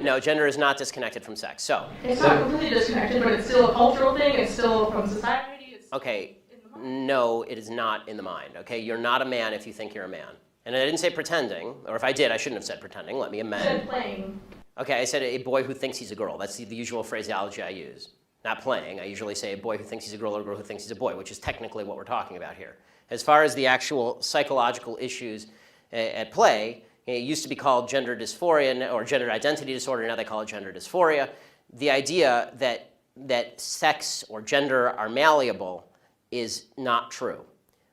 No, gender is not disconnected from sex. So. It's not completely disconnected, but it's still a cultural thing. It's still from society. It's okay. No, it is not in the mind. Okay, you're not a man if you think you're a man. And I didn't say pretending, or if I did, I shouldn't have said pretending. Let me amend. You said playing. Okay, I said a boy who thinks he's a girl. That's the usual phraseology I use. Not playing. I usually say a boy who thinks he's a girl or a girl who thinks he's a boy, which is technically what we're talking about here. As far as the actual psychological issues at play, it used to be called gender dysphoria or gender identity disorder. Now they call it gender dysphoria. The idea that sex or gender are malleable is not true.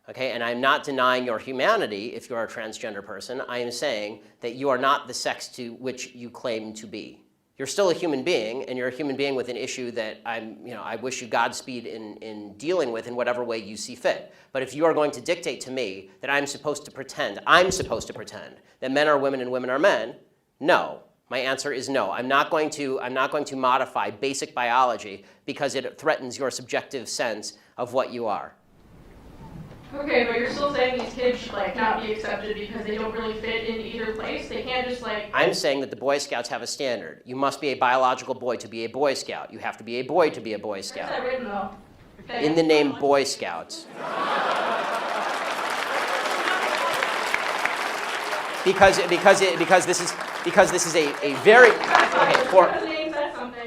Okay, and I'm not denying your humanity if you're a transgender person. I am saying that you are not the sex to which you claim to be. You're still a human being, and you're a human being with an issue that I wish you Godspeed in dealing with in whatever way you see fit. But if you are going to dictate to me that I'm supposed to pretend that men are women and women are men, no. My answer is no. I'm not going to modify basic biology because it threatens your subjective sense of what you are. Okay, but you're still saying these kids should not be accepted because they don't really fit in either place? They can't just I'm saying that the Boy Scouts have a standard. You must be a biological boy to be a Boy Scout. You have to be a boy to be a Boy Scout. Where's that written, though? Okay. In the name Boy Scouts. Because this is a very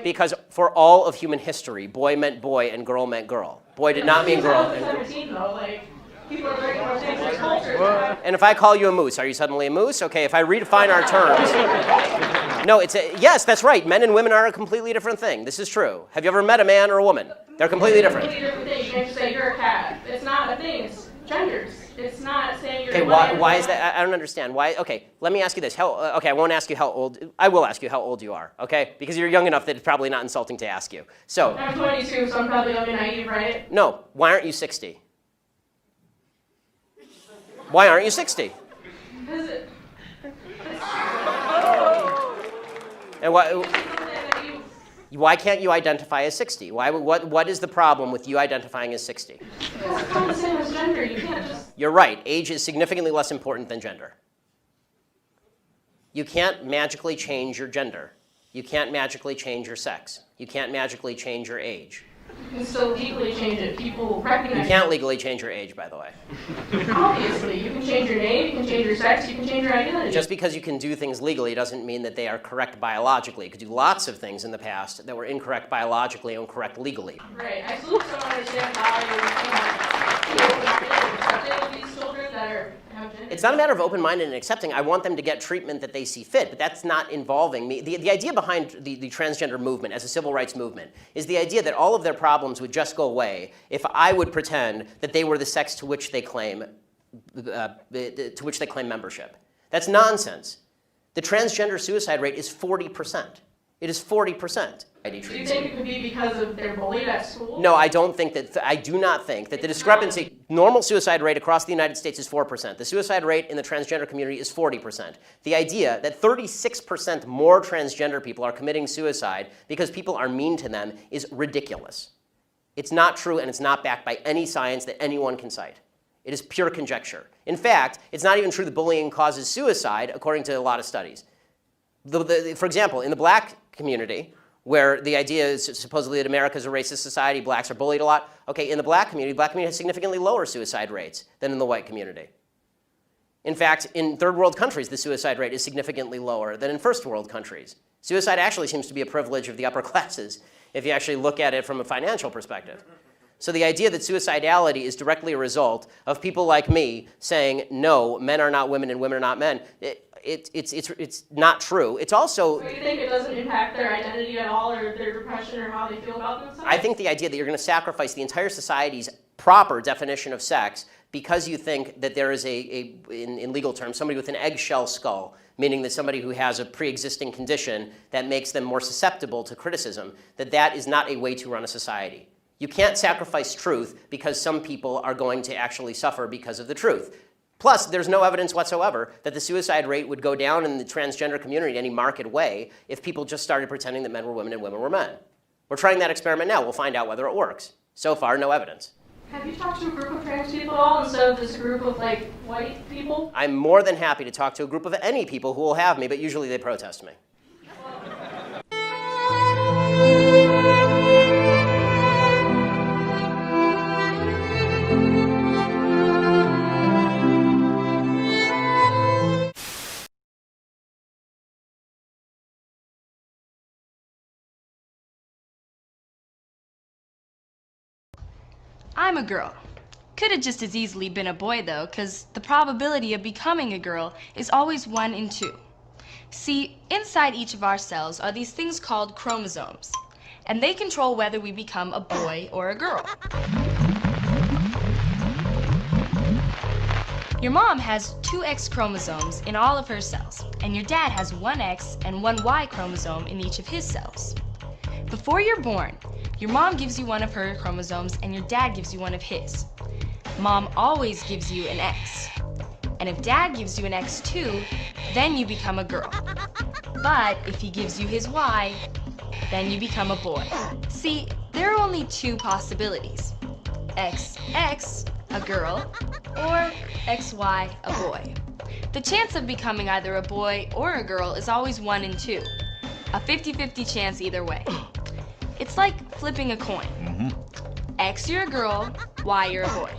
because for all of human history, boy meant boy and girl meant girl. Boy did not mean girl. People are very much into culture. And if I call you a moose, are you suddenly a moose? Okay, if I redefine our terms. No, yes, that's right. Men and women are a completely different thing. This is true. Have you ever met a man or a woman? They're completely different. Completely different thing. You can't just say you're a cat. It's not a thing. It's genders. It's not saying you're okay, why is that? I don't understand. Why? Okay, let me ask you this. Okay, I won't ask you how old. I will ask you how old you are, okay? Because you're young enough that it's probably not insulting to ask you. So. I'm 22, so I'm probably young and naive, right? No. Why aren't you 60? Why aren't you 60? Because and why can't you identify as 60? What is the problem with you identifying as 60? Because it's not the same as gender. You can't just... You're right. Age is significantly less important than gender. You can't magically change your gender. You can't magically change your sex. You can't magically change your age. You can still legally change it. People recognize You can't legally change your age, by the way. Obviously. You can change your name, you can change your sex, you can change your identity. Just because you can do things legally doesn't mean that they are correct biologically. You could do lots of things in the past that were incorrect biologically and correct legally. Right. I still don't understand how you're accepting these children that are... It's not a matter of open-minded and accepting. I want them to get treatment that they see fit, but that's not involving me. The idea behind the transgender movement as a civil rights movement is the idea that all of their problems would just go away if I would pretend that they were the sex to which they claim membership. That's nonsense. The transgender suicide rate is 40%. It is 40%. Do you think it could be because of they're bullied at school? No, I do not think that the discrepancy, normal suicide rate across the United States is 4%. The suicide rate in the transgender community is 40%. The idea that 36% more transgender people are committing suicide because people are mean to them is ridiculous. It's not true, and it's not backed by any science that anyone can cite. It is pure conjecture. In fact, it's not even true that bullying causes suicide, according to a lot of studies. For example, in the black community, where the idea is supposedly that America is a racist society, blacks are bullied a lot. Okay, in the black community has significantly lower suicide rates than in the white community. In fact, in third world countries, the suicide rate is significantly lower than in first world countries. Suicide actually seems to be a privilege of the upper classes if you actually look at it from a financial perspective. So the idea that suicidality is directly a result of people like me saying, no, men are not women and women are not men, it's not true. It's also... So you think it doesn't impact their identity at all or their depression or how they feel about themselves? I think the idea that you're going to sacrifice the entire society's proper definition of sex because you think that there is in legal terms, somebody with an eggshell skull, meaning that somebody who has a pre-existing condition that makes them more susceptible to criticism, that is not a way to run a society. You can't sacrifice truth because some people are going to actually suffer because of the truth. Plus, there's no evidence whatsoever that the suicide rate would go down in the transgender community in any marked way if people just started pretending that men were women and women were men. We're trying that experiment now. We'll find out whether it works. So far, no evidence. Have you talked to a group of trans people at all instead of this group of white people? I'm more than happy to talk to a group of any people who will have me, but usually they protest me. I'm a girl. Could have just as easily been a boy though, because the probability of becoming a girl is always 1 in 2. See, inside each of our cells are these things called chromosomes, and they control whether we become a boy or a girl. Your mom has 2 X chromosomes in all of her cells, and your dad has 1 X and 1 Y chromosome in each of his cells. Before you're born, your mom gives you one of her chromosomes and your dad gives you one of his. Mom always gives you an X. And if dad gives you an X too, then you become a girl. But if he gives you his Y, then you become a boy. See, there are only 2 possibilities. XX, a girl, or XY, a boy. The chance of becoming either a boy or a girl is always 1 in 2. A 50-50 chance either way. It's like flipping a coin. X, you're a girl, Y, you're a boy.